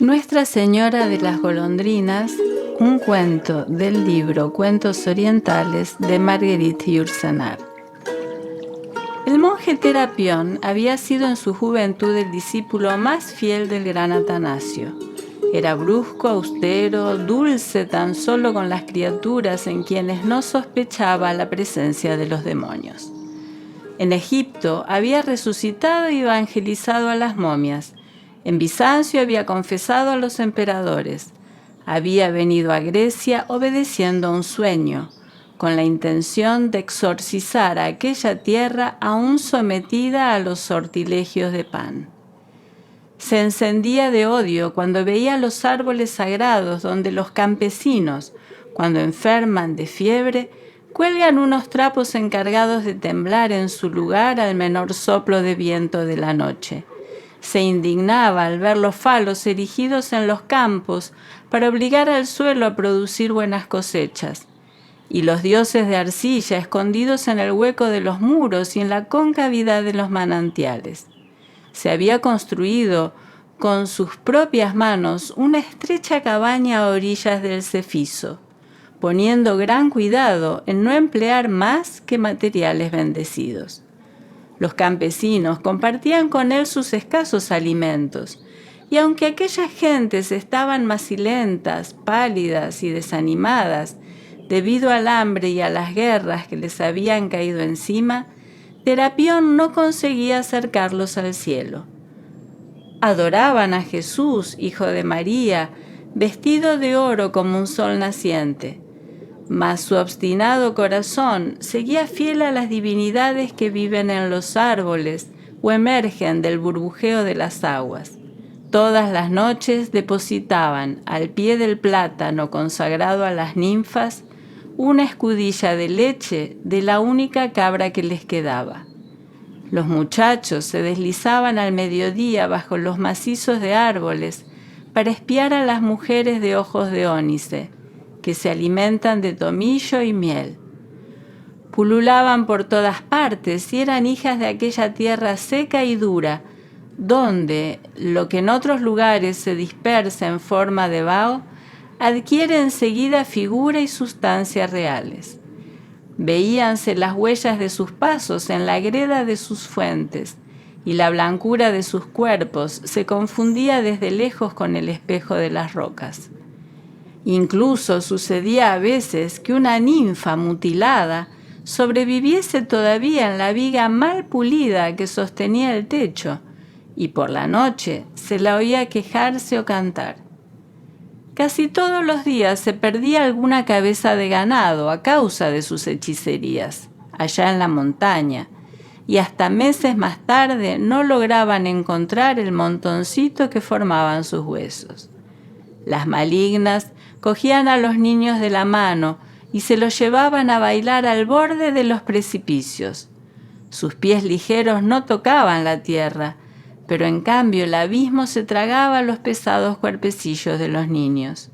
Nuestra Señora de las Golondrinas, un cuento del libro Cuentos Orientales de Marguerite Yourcenar. El monje Terapión había sido en su juventud el discípulo más fiel del gran Atanasio. Era brusco, austero, dulce tan solo con las criaturas en quienes no sospechaba la presencia de los demonios. En Egipto había resucitado y evangelizado a las momias. En Bizancio había confesado a los emperadores. Había venido a Grecia obedeciendo a un sueño, con la intención de exorcizar a aquella tierra aún sometida a los sortilegios de Pan. Se encendía de odio cuando veía los árboles sagrados donde los campesinos, cuando enferman de fiebre, cuelgan unos trapos encargados de temblar en su lugar al menor soplo de viento de la noche. Se indignaba al ver los falos erigidos en los campos para obligar al suelo a producir buenas cosechas, y los dioses de arcilla escondidos en el hueco de los muros y en la concavidad de los manantiales. Se había construido con sus propias manos una estrecha cabaña a orillas del Cefiso, poniendo gran cuidado en no emplear más que materiales bendecidos. Los campesinos compartían con él sus escasos alimentos, y aunque aquellas gentes estaban macilentas, pálidas y desanimadas debido al hambre y a las guerras que les habían caído encima, Terapión no conseguía acercarlos al cielo. Adoraban a Jesús, hijo de María, vestido de oro como un sol naciente. Mas su obstinado corazón seguía fiel a las divinidades que viven en los árboles o emergen del burbujeo de las aguas. Todas las noches depositaban al pie del plátano consagrado a las ninfas una escudilla de leche de la única cabra que les quedaba. Los muchachos se deslizaban al mediodía bajo los macizos de árboles para espiar a las mujeres de ojos de ónice, que se alimentan de tomillo y miel. Pululaban por todas partes y eran hijas de aquella tierra seca y dura, donde lo que en otros lugares se dispersa en forma de vaho, adquiere enseguida figura y sustancia reales. Veíanse las huellas de sus pasos en la greda de sus fuentes, y la blancura de sus cuerpos se confundía desde lejos con el espejo de las rocas. Incluso sucedía a veces que una ninfa mutilada sobreviviese todavía en la viga mal pulida que sostenía el techo, y por la noche se la oía quejarse o cantar. Casi todos los días se perdía alguna cabeza de ganado a causa de sus hechicerías, allá en la montaña, y hasta meses más tarde no lograban encontrar el montoncito que formaban sus huesos. Las malignas cogían a los niños de la mano y se los llevaban a bailar al borde de los precipicios. Sus pies ligeros no tocaban la tierra, pero en cambio el abismo se tragaba los pesados cuerpecillos de los niños.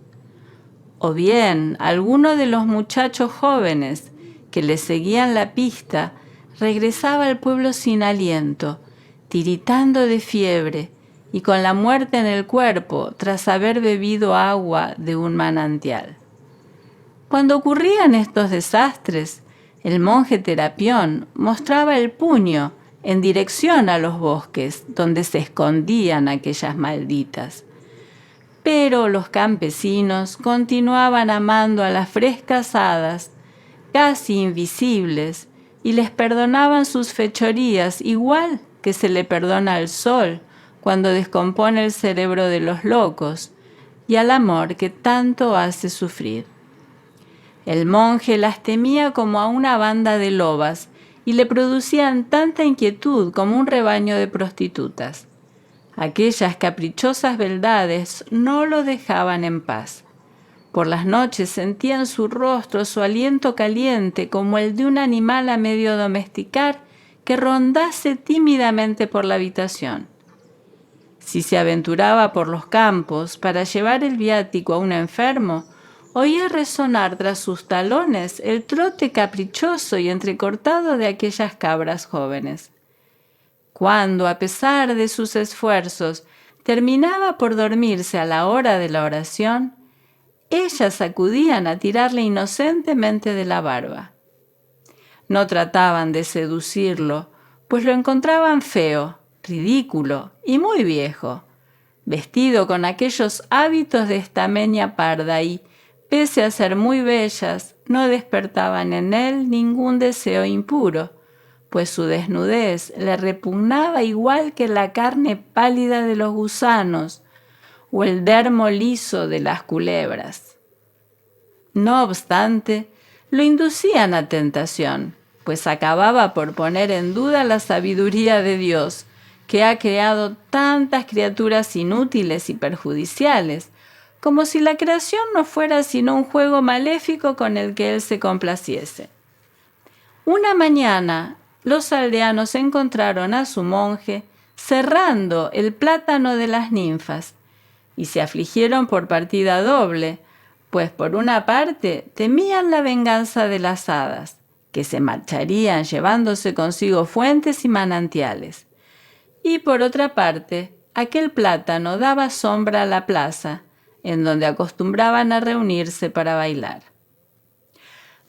O bien, alguno de los muchachos jóvenes que les seguían la pista regresaba al pueblo sin aliento, tiritando de fiebre y con la muerte en el cuerpo tras haber bebido agua de un manantial. Cuando ocurrían estos desastres, el monje Terapión mostraba el puño en dirección a los bosques donde se escondían aquellas malditas. Pero los campesinos continuaban amando a las frescas hadas, casi invisibles, y les perdonaban sus fechorías igual que se le perdona al sol cuando descompone el cerebro de los locos, y al amor que tanto hace sufrir. El monje las temía como a una banda de lobas, y le producían tanta inquietud como un rebaño de prostitutas. Aquellas caprichosas beldades no lo dejaban en paz. Por las noches sentía en su rostro su aliento caliente como el de un animal a medio domesticar que rondase tímidamente por la habitación. Si se aventuraba por los campos para llevar el viático a un enfermo, oía resonar tras sus talones el trote caprichoso y entrecortado de aquellas cabras jóvenes. Cuando, a pesar de sus esfuerzos, terminaba por dormirse a la hora de la oración, ellas acudían a tirarle inocentemente de la barba. No trataban de seducirlo, pues lo encontraban feo, ridículo y muy viejo, vestido con aquellos hábitos de estameña parda y, pese a ser muy bellas, no despertaban en él ningún deseo impuro, pues su desnudez le repugnaba igual que la carne pálida de los gusanos o el dermo liso de las culebras. No obstante, lo inducían a tentación, pues acababa por poner en duda la sabiduría de Dios, que ha creado tantas criaturas inútiles y perjudiciales, como si la creación no fuera sino un juego maléfico con el que él se complaciese. Una mañana, los aldeanos encontraron a su monje cerrando el plátano de las ninfas y se afligieron por partida doble, pues por una parte temían la venganza de las hadas, que se marcharían llevándose consigo fuentes y manantiales, y por otra parte aquel plátano daba sombra a la plaza, en donde acostumbraban a reunirse para bailar.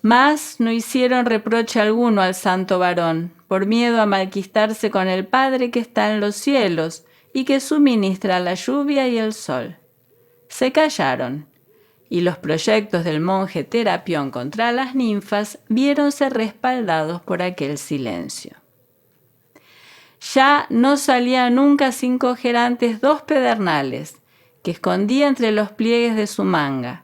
Mas no hicieron reproche alguno al santo varón, por miedo a malquistarse con el Padre que está en los cielos y que suministra la lluvia y el sol. Se callaron, y los proyectos del monje Terapión contra las ninfas viéronse respaldados por aquel silencio. Ya no salía nunca sin coger antes 2 pedernales, que escondía entre los pliegues de su manga,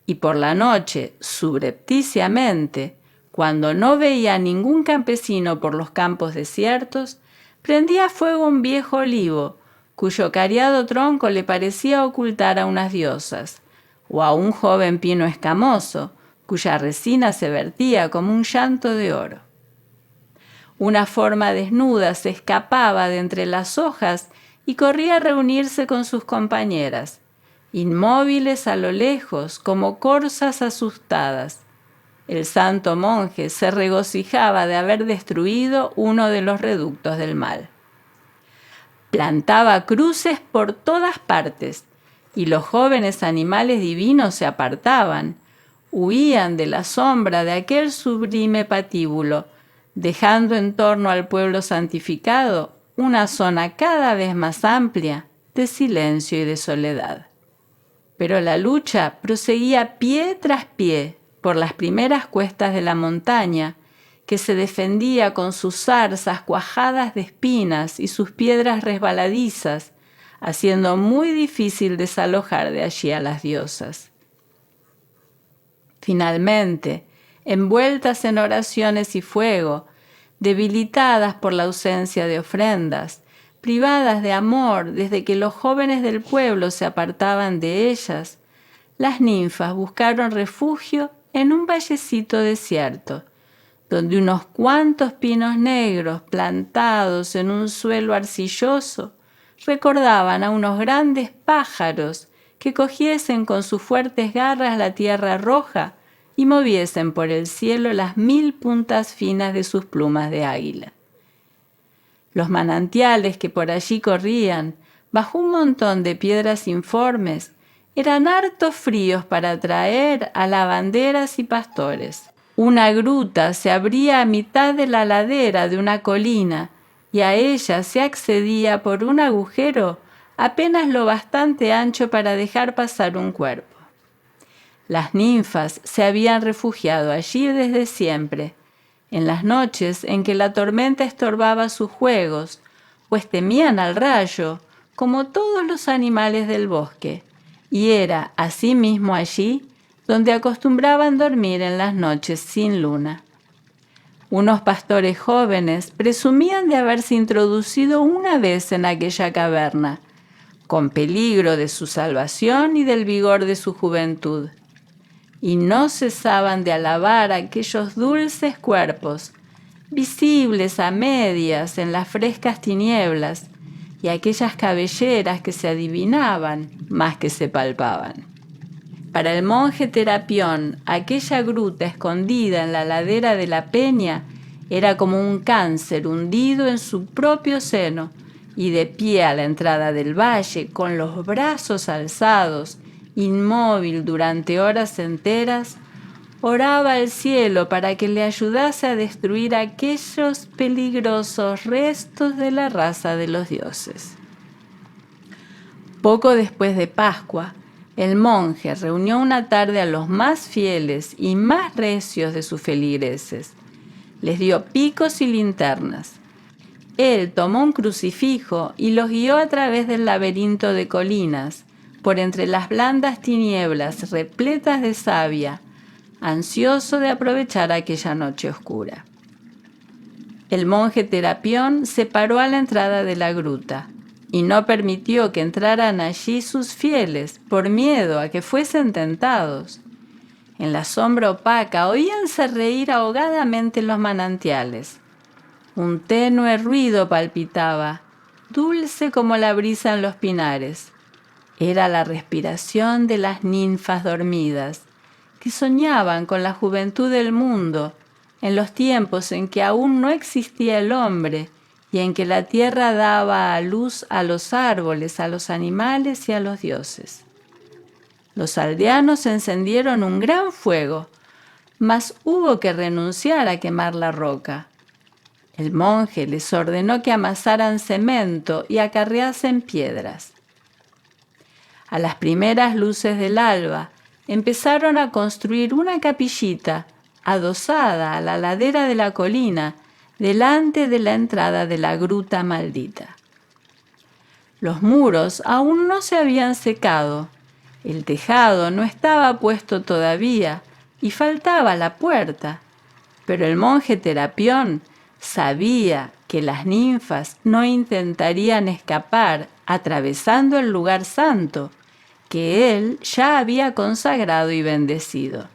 y por la noche, subrepticiamente, cuando no veía a ningún campesino por los campos desiertos, prendía fuego un viejo olivo, cuyo cariado tronco le parecía ocultar a unas diosas, o a un joven pino escamoso, cuya resina se vertía como un llanto de oro. Una forma desnuda se escapaba de entre las hojas y corría a reunirse con sus compañeras, inmóviles a lo lejos como corzas asustadas. El santo monje se regocijaba de haber destruido uno de los reductos del mal. Plantaba cruces por todas partes, y los jóvenes animales divinos se apartaban, huían de la sombra de aquel sublime patíbulo, dejando en torno al pueblo santificado una zona cada vez más amplia de silencio y de soledad. Pero la lucha proseguía pie tras pie por las primeras cuestas de la montaña, que se defendía con sus zarzas cuajadas de espinas y sus piedras resbaladizas, haciendo muy difícil desalojar de allí a las diosas. Finalmente, envueltas en oraciones y fuego, debilitadas por la ausencia de ofrendas, privadas de amor desde que los jóvenes del pueblo se apartaban de ellas, las ninfas buscaron refugio en un vallecito desierto, donde unos cuantos pinos negros plantados en un suelo arcilloso recordaban a unos grandes pájaros que cogiesen con sus fuertes garras la tierra roja y moviesen por el cielo las 1000 puntas finas de sus plumas de águila. Los manantiales que por allí corrían, bajo un montón de piedras informes, eran harto fríos para atraer a lavanderas y pastores. Una gruta se abría a mitad de la ladera de una colina y a ella se accedía por un agujero apenas lo bastante ancho para dejar pasar un cuerpo. Las ninfas se habían refugiado allí desde siempre, en las noches en que la tormenta estorbaba sus juegos, pues temían al rayo, como todos los animales del bosque, y era asimismo allí donde acostumbraban dormir en las noches sin luna. Unos pastores jóvenes presumían de haberse introducido una vez en aquella caverna, con peligro de su salvación y del vigor de su juventud, y no cesaban de alabar aquellos dulces cuerpos, visibles a medias en las frescas tinieblas, y aquellas cabelleras que se adivinaban más que se palpaban. Para el monje Terapión, aquella gruta escondida en la ladera de la peña era como un cáncer hundido en su propio seno y de pie a la entrada del valle, con los brazos alzados, inmóvil durante horas enteras, oraba al cielo para que le ayudase a destruir aquellos peligrosos restos de la raza de los dioses. Poco después de Pascua, el monje reunió una tarde a los más fieles y más recios de sus feligreses. Les dio picos y linternas. Él tomó un crucifijo y los guió a través del laberinto de colinas, por entre las blandas tinieblas repletas de savia, ansioso de aprovechar aquella noche oscura. El monje Terapión se paró a la entrada de la gruta y no permitió que entraran allí sus fieles por miedo a que fuesen tentados. En la sombra opaca oíanse reír ahogadamente los manantiales. Un tenue ruido palpitaba, dulce como la brisa en los pinares. Era la respiración de las ninfas dormidas, que soñaban con la juventud del mundo, en los tiempos en que aún no existía el hombre y en que la tierra daba a luz a los árboles, a los animales y a los dioses. Los aldeanos encendieron un gran fuego, mas hubo que renunciar a quemar la roca. El monje les ordenó que amasaran cemento y acarreasen piedras. A las primeras luces del alba, empezaron a construir una capillita adosada a la ladera de la colina, delante de la entrada de la gruta maldita. Los muros aún no se habían secado, el tejado no estaba puesto todavía y faltaba la puerta, pero el monje Terapión sabía que las ninfas no intentarían escapar atravesando el lugar santo, que él ya había consagrado y bendecido.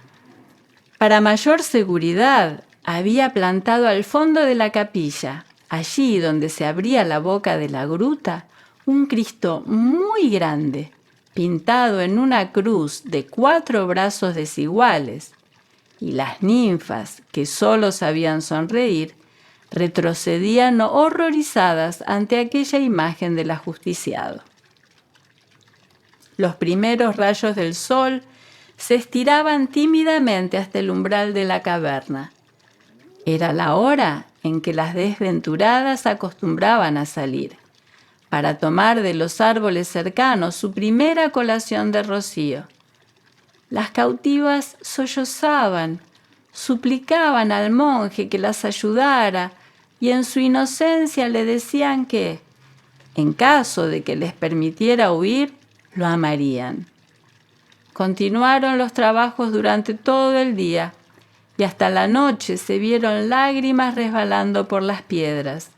Para mayor seguridad, había plantado al fondo de la capilla, allí donde se abría la boca de la gruta, un Cristo muy grande, pintado en una cruz de 4 brazos desiguales, y las ninfas, que solo sabían sonreír, retrocedían horrorizadas ante aquella imagen del ajusticiado. Los primeros rayos del sol se estiraban tímidamente hasta el umbral de la caverna. Era la hora en que las desventuradas acostumbraban a salir, para tomar de los árboles cercanos su primera colación de rocío. Las cautivas sollozaban, suplicaban al monje que las ayudara y en su inocencia le decían que, en caso de que les permitiera huir, lo amarían. Continuaron los trabajos durante todo el día y hasta la noche se vieron lágrimas resbalando por las piedras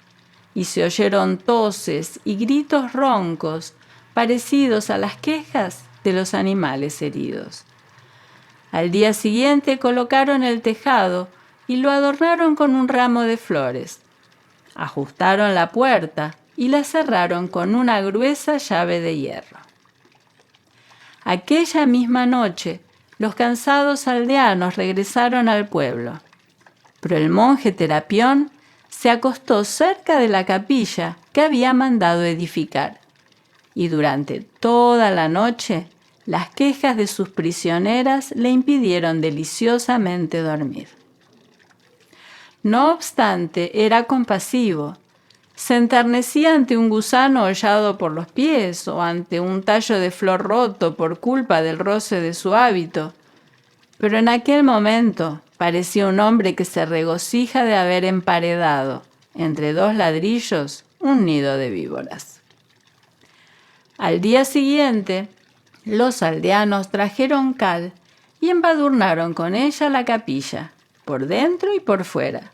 y se oyeron toses y gritos roncos parecidos a las quejas de los animales heridos. Al día siguiente colocaron el tejado y lo adornaron con un ramo de flores. Ajustaron la puerta y la cerraron con una gruesa llave de hierro. Aquella misma noche, los cansados aldeanos regresaron al pueblo, pero el monje Terapión se acostó cerca de la capilla que había mandado edificar, y durante toda la noche las quejas de sus prisioneras le impidieron deliciosamente dormir. No obstante, era compasivo. Se enternecía ante un gusano hollado por los pies o ante un tallo de flor roto por culpa del roce de su hábito. Pero en aquel momento parecía un hombre que se regocija de haber emparedado entre 2 ladrillos un nido de víboras. Al día siguiente, los aldeanos trajeron cal y embadurnaron con ella la capilla, por dentro y por fuera.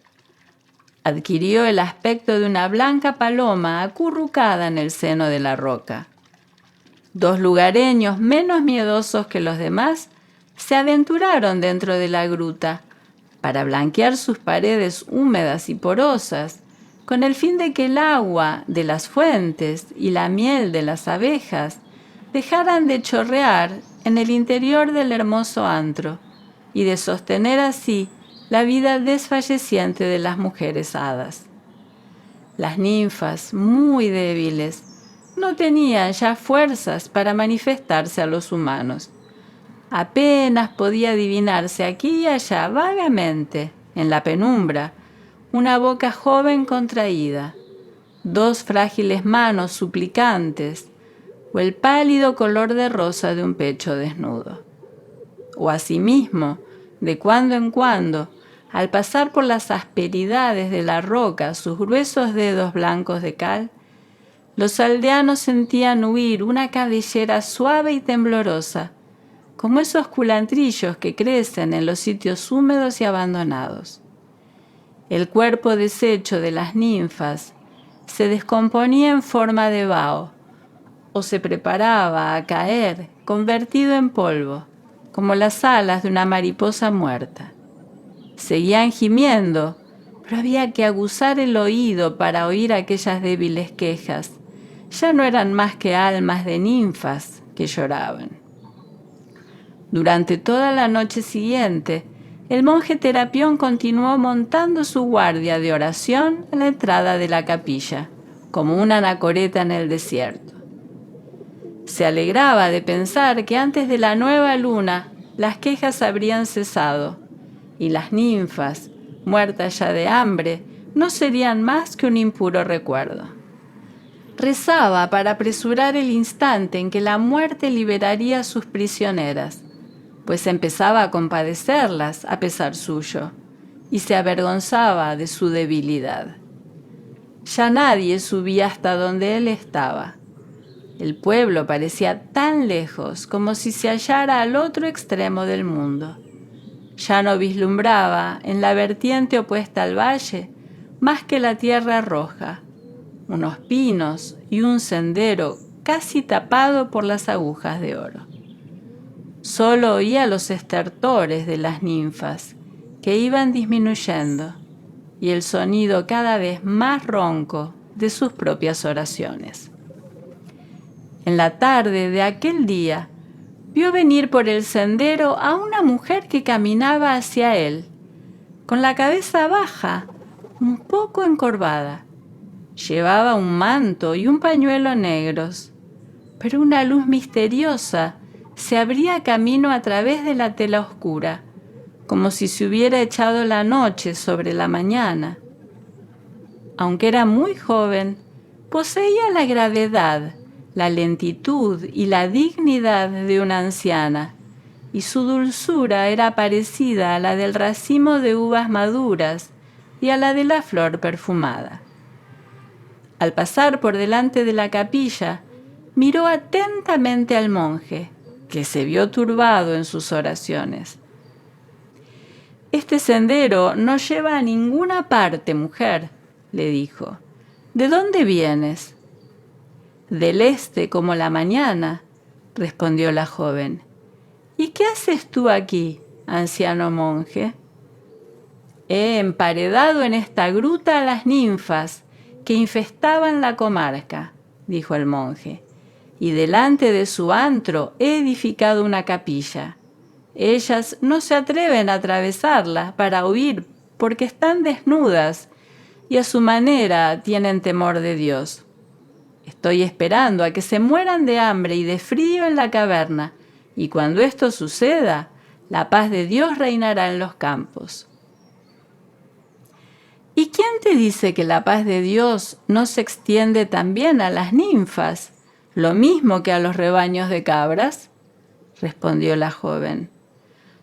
Adquirió el aspecto de una blanca paloma acurrucada en el seno de la roca. 2 lugareños menos miedosos que los demás se aventuraron dentro de la gruta para blanquear sus paredes húmedas y porosas con el fin de que el agua de las fuentes y la miel de las abejas dejaran de chorrear en el interior del hermoso antro y de sostener así la vida desfalleciente de las mujeres hadas. Las ninfas, muy débiles, no tenían ya fuerzas para manifestarse a los humanos. Apenas podía adivinarse aquí y allá, vagamente, en la penumbra, una boca joven contraída, dos frágiles manos suplicantes, o el pálido color de rosa de un pecho desnudo. O asimismo, de cuando en cuando, al pasar por las asperidades de la roca sus gruesos dedos blancos de cal, los aldeanos sentían huir una cabellera suave y temblorosa, como esos culantrillos que crecen en los sitios húmedos y abandonados. El cuerpo deshecho de las ninfas se descomponía en forma de vaho, o se preparaba a caer convertido en polvo, como las alas de una mariposa muerta. Seguían gimiendo, pero había que aguzar el oído para oír aquellas débiles quejas. Ya no eran más que almas de ninfas que lloraban. Durante toda la noche siguiente, el monje Terapión continuó montando su guardia de oración a la entrada de la capilla, como una anacoreta en el desierto. Se alegraba de pensar que antes de la nueva luna las quejas habrían cesado, y las ninfas, muertas ya de hambre, no serían más que un impuro recuerdo. Rezaba para apresurar el instante en que la muerte liberaría a sus prisioneras, pues empezaba a compadecerlas a pesar suyo, y se avergonzaba de su debilidad. Ya nadie subía hasta donde él estaba. El pueblo parecía tan lejos como si se hallara al otro extremo del mundo. Ya no vislumbraba en la vertiente opuesta al valle más que la tierra roja, unos pinos y un sendero casi tapado por las agujas de oro. Solo oía los estertores de las ninfas, que iban disminuyendo, y el sonido cada vez más ronco de sus propias oraciones. En la tarde de aquel día, vio venir por el sendero a una mujer que caminaba hacia él, con la cabeza baja, un poco encorvada. Llevaba un manto y un pañuelo negros, pero una luz misteriosa se abría camino a través de la tela oscura, como si se hubiera echado la noche sobre la mañana. Aunque era muy joven, poseía la gravedad, la lentitud y la dignidad de una anciana, y su dulzura era parecida a la del racimo de uvas maduras y a la de la flor perfumada. Al pasar por delante de la capilla, miró atentamente al monje, que se vio turbado en sus oraciones. «Este sendero no lleva a ninguna parte, mujer», le dijo. «¿De dónde vienes?» «Del este como la mañana», respondió la joven. «¿Y qué haces tú aquí, anciano monje?» «He emparedado en esta gruta a las ninfas que infestaban la comarca», dijo el monje, «y delante de su antro he edificado una capilla. Ellas no se atreven a atravesarla para huir porque están desnudas y a su manera tienen temor de Dios. Estoy esperando a que se mueran de hambre y de frío en la caverna, y cuando esto suceda, la paz de Dios reinará en los campos». «¿Y quién te dice que la paz de Dios no se extiende también a las ninfas, lo mismo que a los rebaños de cabras?», respondió la joven.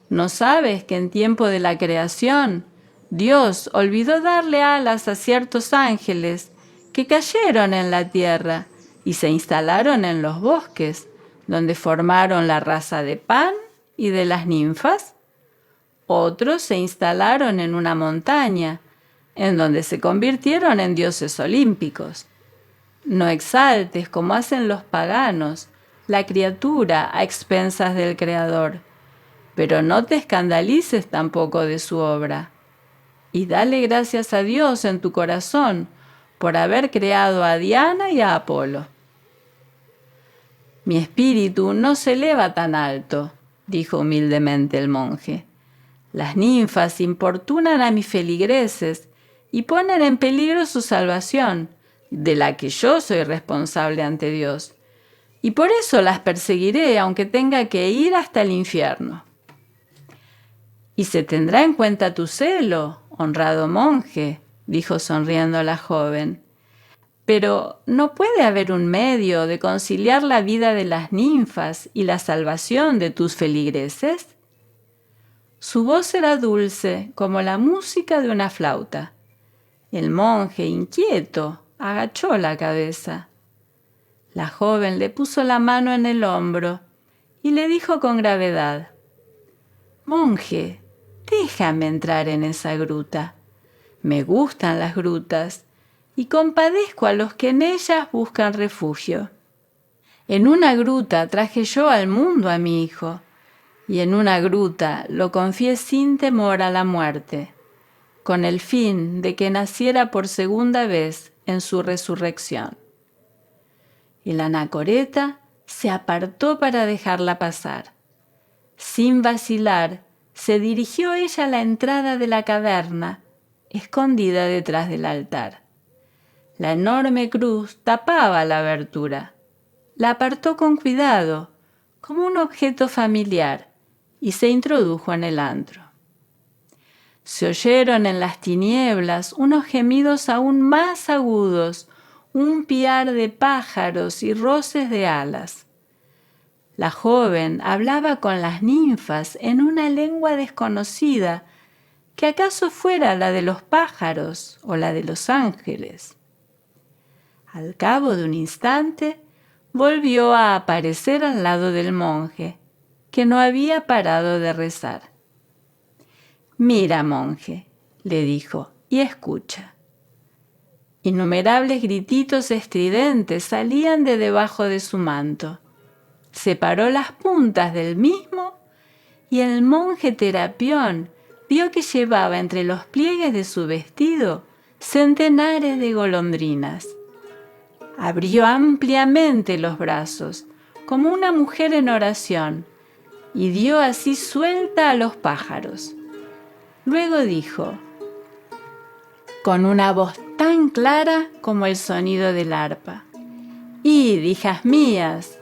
«¿No sabes que en tiempo de la creación Dios olvidó darle alas a ciertos ángeles que cayeron en la tierra y se instalaron en los bosques, donde formaron la raza de Pan y de las ninfas? Otros se instalaron en una montaña, en donde se convirtieron en dioses olímpicos. No exaltes, como hacen los paganos, la criatura a expensas del Creador, pero no te escandalices tampoco de su obra. Y dale gracias a Dios en tu corazón por haber creado a Diana y a Apolo». «Mi espíritu no se eleva tan alto», dijo humildemente el monje. «Las ninfas importunan a mis feligreses y ponen en peligro su salvación, de la que yo soy responsable ante Dios. Y por eso las perseguiré, aunque tenga que ir hasta el infierno. Y se tendrá en cuenta tu celo, honrado monje, dijo sonriendo la joven. Pero ¿no puede haber un medio de conciliar la vida de las ninfas y la salvación de tus feligreses? Su voz era dulce como la música de una flauta. El monje, inquieto, agachó la cabeza. La joven le puso la mano en el hombro y le dijo con gravedad: «Monje, déjame entrar en esa gruta. Me gustan las grutas y compadezco a los que en ellas buscan refugio. En una gruta traje yo al mundo a mi hijo, y en una gruta lo confié sin temor a la muerte, con el fin de que naciera por segunda vez en su resurrección». El anacoreta se apartó para dejarla pasar. Sin vacilar, se dirigió ella a la entrada de la caverna, escondida detrás del altar. La enorme cruz tapaba la abertura. La apartó con cuidado, como un objeto familiar, y se introdujo en el antro. Se oyeron en las tinieblas unos gemidos aún más agudos, un piar de pájaros y roces de alas. La joven hablaba con las ninfas en una lengua desconocida, que acaso fuera la de los pájaros o la de los ángeles. Al cabo de un instante, volvió a aparecer al lado del monje, que no había parado de rezar. «Mira, monje», le dijo, «y escucha». Innumerables grititos estridentes salían de debajo de su manto. Separó las puntas del mismo y el monje Terapión vio que llevaba entre los pliegues de su vestido centenares de golondrinas. Abrió ampliamente los brazos, como una mujer en oración, y dio así suelta a los pájaros. Luego dijo, con una voz tan clara como el sonido del arpa: «Id, hijas mías».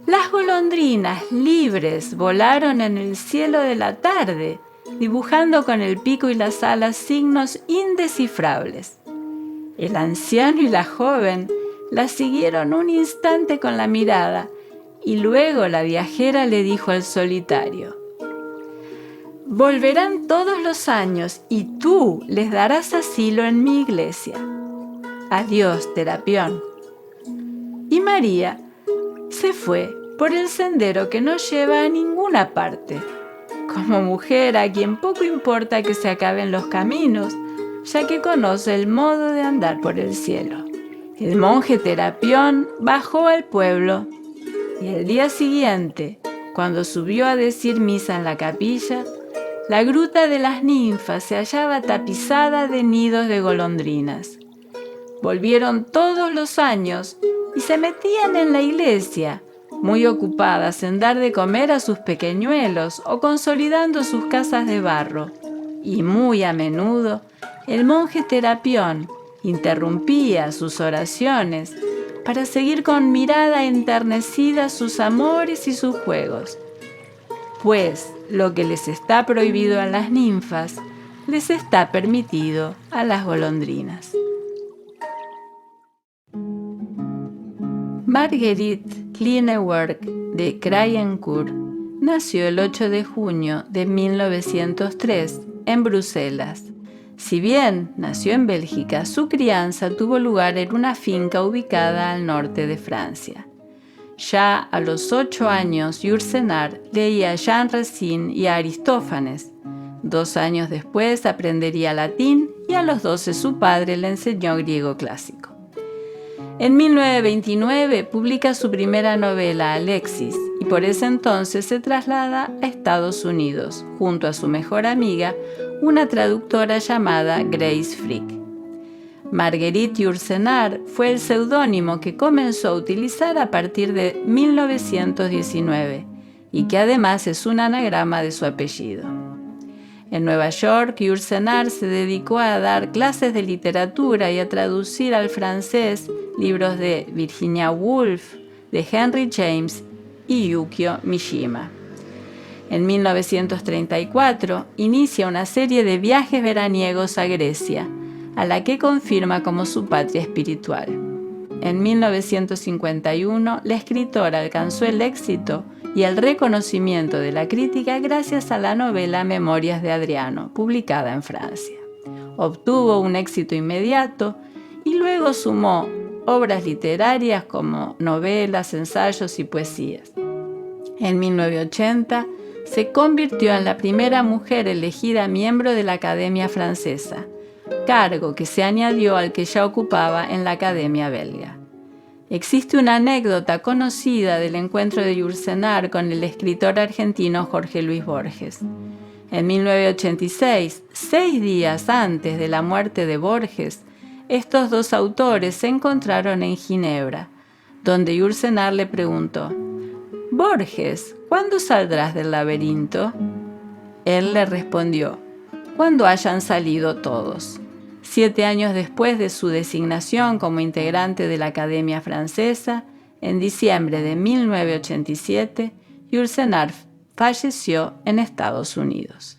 Las golondrinas libres volaron en el cielo de la tarde, dibujando con el pico y las alas signos indescifrables. El anciano y la joven las siguieron un instante con la mirada, y luego la viajera le dijo al solitario: «Volverán todos los años y tú les darás asilo en mi iglesia. Adiós, Terapión». Y María se fue por el sendero que no lleva a ninguna parte, como mujer a quien poco importa que se acaben los caminos, ya que conoce el modo de andar por el cielo. El monje Terapión bajó al pueblo y el día siguiente, cuando subió a decir misa en la capilla, la gruta de las ninfas se hallaba tapizada de nidos de golondrinas. Volvieron todos los años y se metían en la iglesia, muy ocupadas en dar de comer a sus pequeñuelos o consolidando sus casas de barro. Y muy a menudo el monje Terapión interrumpía sus oraciones para seguir con mirada enternecida sus amores y sus juegos. Pues lo que les está prohibido a las ninfas, les está permitido a las golondrinas. Marguerite Klinewerk de Krayencourt nació el 8 de junio de 1903 en Bruselas. Si bien nació en Bélgica, su crianza tuvo lugar en una finca ubicada al norte de Francia. Ya a los 8 años, Yourcenar leía a Jean Racine y a Aristófanes. 2 años después aprendería latín y a los 12 su padre le enseñó griego clásico. En 1929 publica su primera novela, Alexis, y por ese entonces se traslada a Estados Unidos, junto a su mejor amiga, una traductora llamada Grace Frick. Marguerite Yourcenar fue el seudónimo que comenzó a utilizar a partir de 1919 y que además es un anagrama de su apellido. En Nueva York, Yourcenar se dedicó a dar clases de literatura y a traducir al francés libros de Virginia Woolf, de Henry James y Yukio Mishima. En 1934 inicia una serie de viajes veraniegos a Grecia, a la que confirma como su patria espiritual. En 1951, la escritora alcanzó el éxito y el reconocimiento de la crítica gracias a la novela Memorias de Adriano, publicada en Francia. Obtuvo un éxito inmediato y luego sumó obras literarias como novelas, ensayos y poesías. En 1980, se convirtió en la primera mujer elegida miembro de la Academia Francesa, cargo que se añadió al que ya ocupaba en la Academia belga. Existe una anécdota conocida del encuentro de Yourcenar con el escritor argentino Jorge Luis Borges. En 1986, 6 días antes de la muerte de Borges, estos dos autores se encontraron en Ginebra, donde Yourcenar le preguntó: «Borges, ¿cuándo saldrás del laberinto?». Él le respondió: «Cuando hayan salido todos». 7 años después de su designación como integrante de la Academia Francesa, en diciembre de 1987, Yourcenar falleció en Estados Unidos.